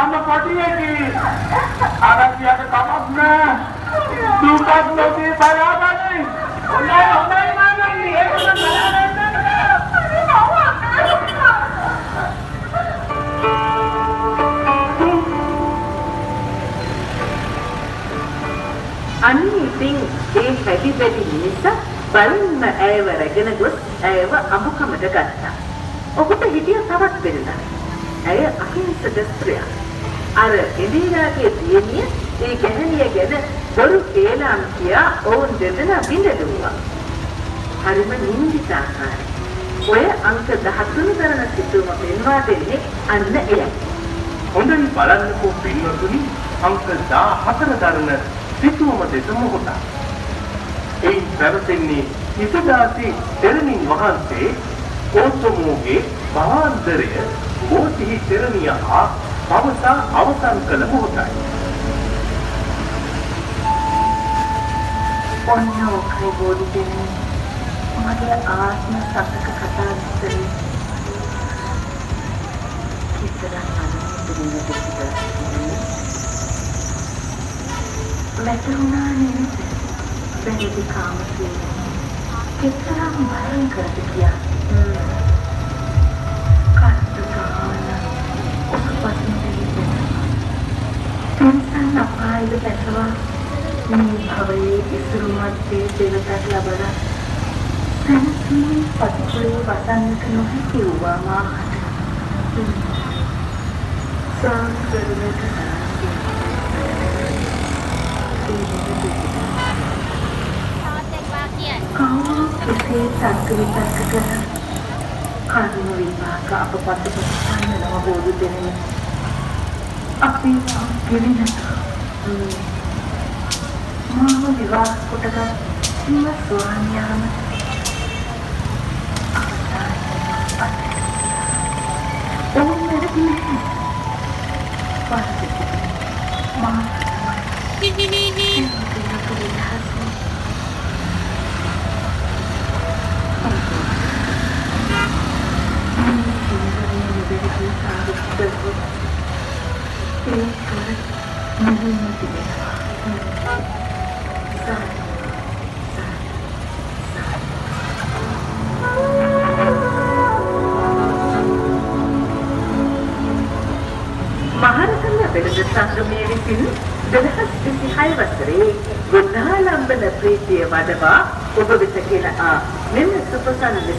අන්න පොඩියකි. ආරක්ෂියට කමක් නෑ. දුකක් නොදී බලාගන්න. හොඳයි මාමනි. ඒක නම් බලාගන්න. අන්නේ ඉතින් ඒ හැටි වැඩි නිසා බලන්න ඇයව රැගෙන ගොස් ඇයව අමුකමට ගත්තා. ඔහුට හිටිය තවත් වෙනදා. ඇය අහිංසක ස්ත්‍රියක්. අර ඉන්දියාගේ දියණිය ඒ ගැහණිය ගැන බොරු කේලම් කියා ඔවුන් දෙදෙනා බිඳළුවා. හරිම නින්දිතාකාරයි. ඔය අංක 13 තරණ සිතුවම පෙන්වා දෙන්නේ අන්න එයයි. හොඳින් බලන්නකෝ පින්වතුනි අංක 14 තරණ සිතුවම දෙස මොහොත. ඒ පැවසෙන්නේ ඉසදාසි තෙරණින් වහන්සේ ඕසමෝගේ භාන්දරය ඕතිහි තෙරණිය හා පවසා අවසන් කළ මොහොතයි. ඔන්නෝකේ බෝධිදෙන මගේ ආත්ම සතක කතා විස්තරේ කිතරම් අනුමුදුනේ දෙකද වැටුණා නේද බැලුවි කාමසේ කිතරම් භයංකරද කියා කට්ටුකාන ඔසපස්නේ තෙන්සන් අපායද පැසවා මේ භවයේ ඉසුරු මැත්තේ දෙවතක් ලබලා සැනසීමේ පතුලේ වසන්නට නොහැකි වූවා මාහට සංකරණයට කවුරු කෙසේ තර්ක විතර්ක කර කර්ම විපාක අප පසුපසන්න නම බෝධි දෙන්නේ අපි ගෙවිනට මාව විවාහ කොටගත් සිංහ ස්වාමියාම ඔවුන් වැඩි නැහැ මා මහරතන වෙළඳ සංගමයේ විසින් 2026 වසරේ ගුණාලම්බන ප්‍රීතිය වඩවා ඔබ වෙත ගෙන මෙන්න සුපසන්න ලෙස